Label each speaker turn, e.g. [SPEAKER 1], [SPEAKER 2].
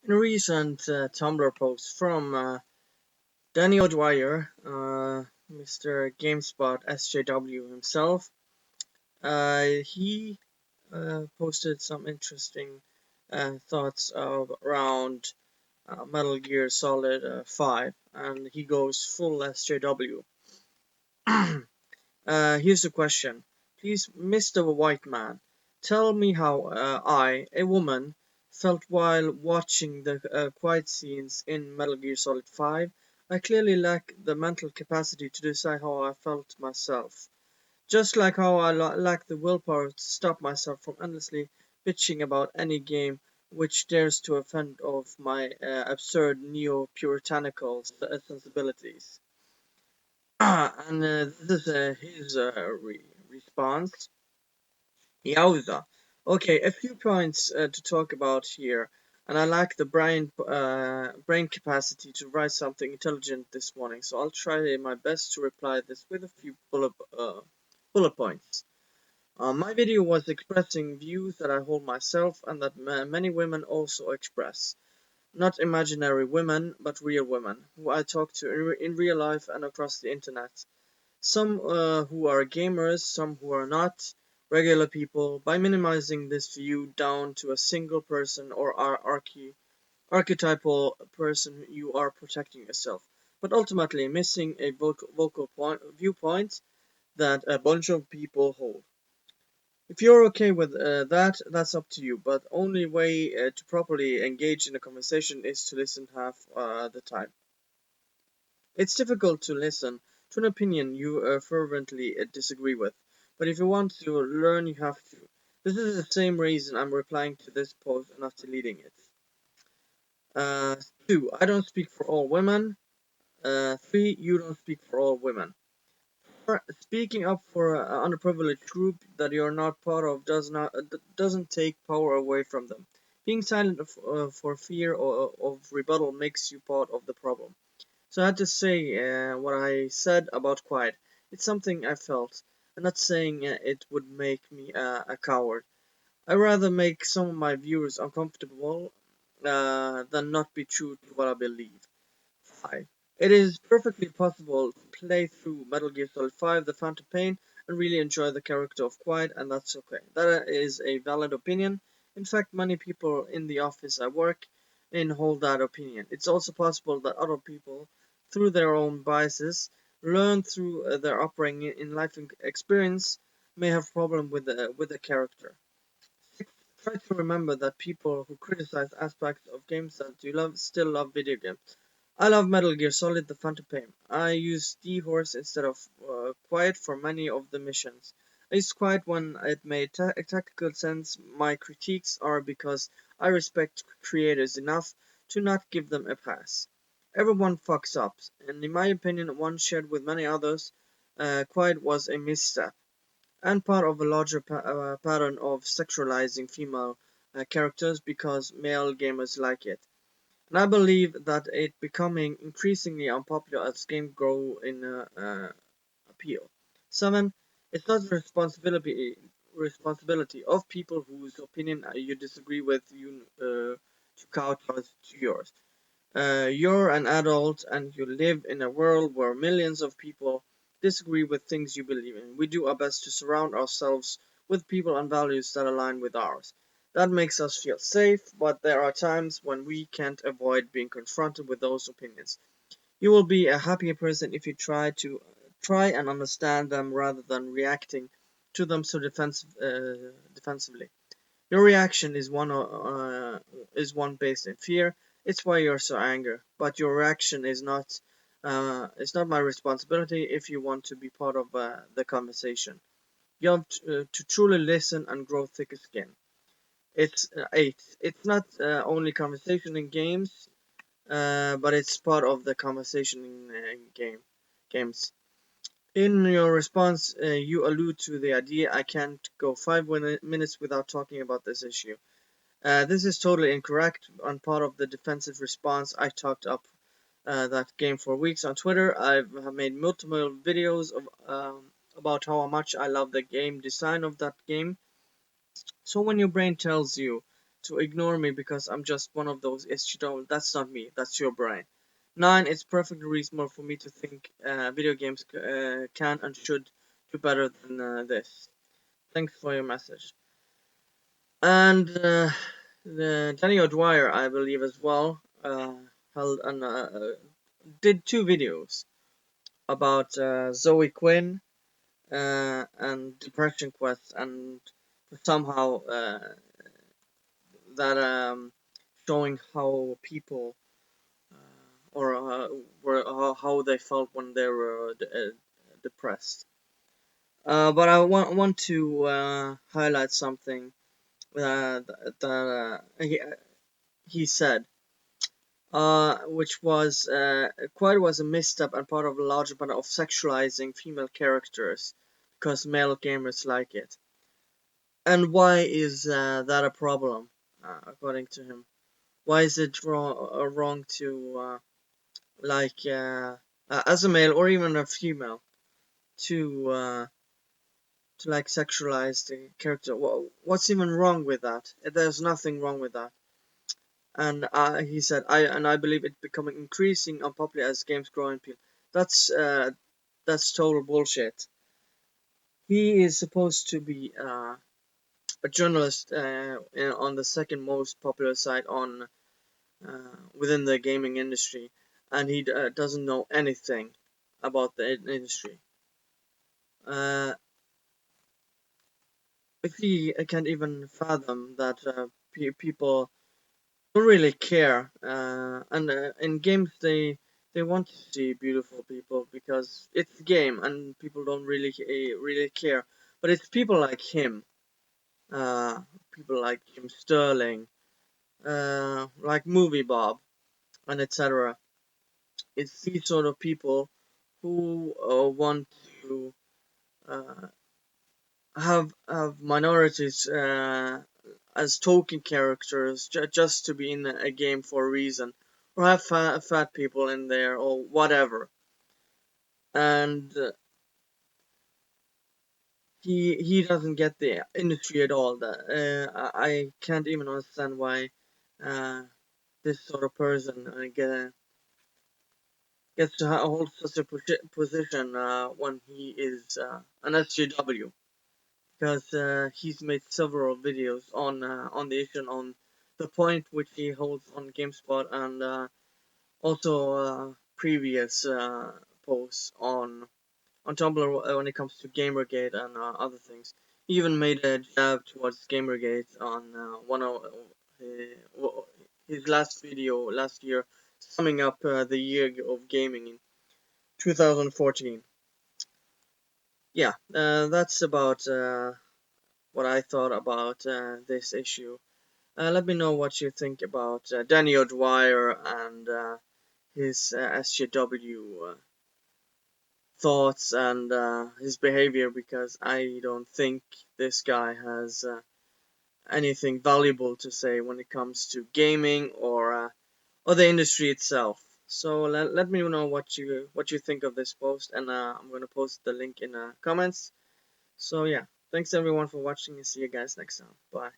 [SPEAKER 1] In a recent Tumblr post from Danny O'Dwyer, Mr. GameSpot SJW himself, he posted some interesting thoughts around Metal Gear Solid 5, and he goes full SJW. Here's the question. Please, Mr. White Man, tell me how a woman, felt while watching the quiet scenes in Metal Gear Solid 5. I clearly lack the mental capacity to decide how I felt myself. Just like how I lack the willpower to stop myself from endlessly bitching about any game which dares to offend of my absurd neo-puritanical sensibilities. And this is his response. Yowza. Okay, a few points to talk about here, and I lack the brain capacity to write something intelligent this morning, so I'll try my best to reply this with a few bullet points. My video was expressing views that I hold myself and that many women also express. Not imaginary women, but real women, who I talk to in real life and across the internet. Some who are gamers, some who are not, regular people. By minimizing this view down to a single person or archetypal person, you are protecting yourself, but ultimately missing a viewpoint that a bunch of people hold. If you're okay with that, that's up to you, but only way to properly engage in a conversation is to listen half the time. It's difficult to listen to an opinion you fervently disagree with, but if you want to learn, you have to. This is the same reason I'm replying to this post and not deleting it. Uh, 2. I don't speak for all women. 3. You don't speak for all women. 4. Speaking up for an underprivileged group that you're not part of doesn't take power away from them. Being silent for fear of rebuttal makes you part of the problem. So I had to say what I said about quiet. It's something I felt. I'm not saying it would make me a coward. I'd rather make some of my viewers uncomfortable than not be true to what I believe. 5. It is perfectly possible to play through Metal Gear Solid 5 The Phantom Pain and really enjoy the character of Quiet, and that's okay. That is a valid opinion. In fact, many people in the office I work in hold that opinion. It's also possible that other people, through their own biases, learn through their upbringing in life experience, may have problem with the character. 6. Try to remember that people who criticize aspects of games that you love still love video games. I love Metal Gear Solid The Phantom Pain. I use D-Horse instead of Quiet for many of the missions. I used Quiet when it made tactical sense. My critiques are because I respect creators enough to not give them a pass. Everyone fucks up, and in my opinion, one shared with many others, Quiet was a misstep and part of a larger pattern of sexualizing female characters because male gamers like it. And I believe that it becoming increasingly unpopular as games grow in appeal. 7. It's not the responsibility of people whose opinion you disagree with you to kowtow to yours. You're an adult and you live in a world where millions of people disagree with things you believe in. We do our best to surround ourselves with people and values that align with ours. That makes us feel safe, but there are times when we can't avoid being confronted with those opinions. You will be a happier person if you try and understand them rather than reacting to them so defensively. Your reaction is one based in fear. It's why you're so angry. But your reaction is not my responsibility if you want to be part of the conversation. You have to truly listen and grow thicker skin. It's 8. It's not only conversation in games, but it's part of the conversation in games. In your response, you allude to the idea I can't go 5 minutes without talking about this issue. This is totally incorrect. On part of the defensive response, I talked up that game for weeks on Twitter. I've made multiple videos about how much I love the game design of that game. So when your brain tells you to ignore me because I'm just one of those SJW. That's not me. That's your brain. 9. It's perfectly reasonable for me to think video games can and should do better than this. Thanks for your message. And Danny O'Dwyer, I believe as well, held did 2 videos about Zoe Quinn and Depression Quest, and somehow that showing how people or were how they felt when they were depressed. But I want to highlight something that he said, which was quite was a misstep and part of a larger pattern of sexualizing female characters because male gamers like it. And why is that a problem, according to him? Why is it wrong to like as a male or even a female to like sexualize the character? What's even wrong with that? There's nothing wrong with that. And he said, I believe it becoming increasing unpopular as games grow in appeal. That's total bullshit. He is supposed to be a journalist on the second most popular site on within the gaming industry, and he doesn't know anything about the industry. Uh, if he can't even fathom that people don't really care, and in games they want to see beautiful people because it's a game and people don't really care. But it's people like him, uh, people like Jim Sterling, like Movie Bob, and etc. It's these sort of people who want to uh, have minorities as token characters just to be in a game for a reason, or have fat people in there or whatever. And he doesn't get the industry at all. That I can't even understand why uh, this sort of person gets to hold such a position when he is an SJW, because he's made several videos on the issue and on the point which he holds on GameSpot, and also previous posts on Tumblr when it comes to Gamergate and other things. He even made a jab towards Gamergate on one of his last video last year, summing up the year of gaming in 2014. Yeah, that's about what I thought about this issue. Let me know what you think about Danny O'Dwyer and his SJW thoughts and his behavior, because I don't think this guy has anything valuable to say when it comes to gaming or the industry itself. So let me know what you think of this post, and I'm gonna post the link in the comments. So yeah, thanks everyone for watching, and see you guys next time. Bye.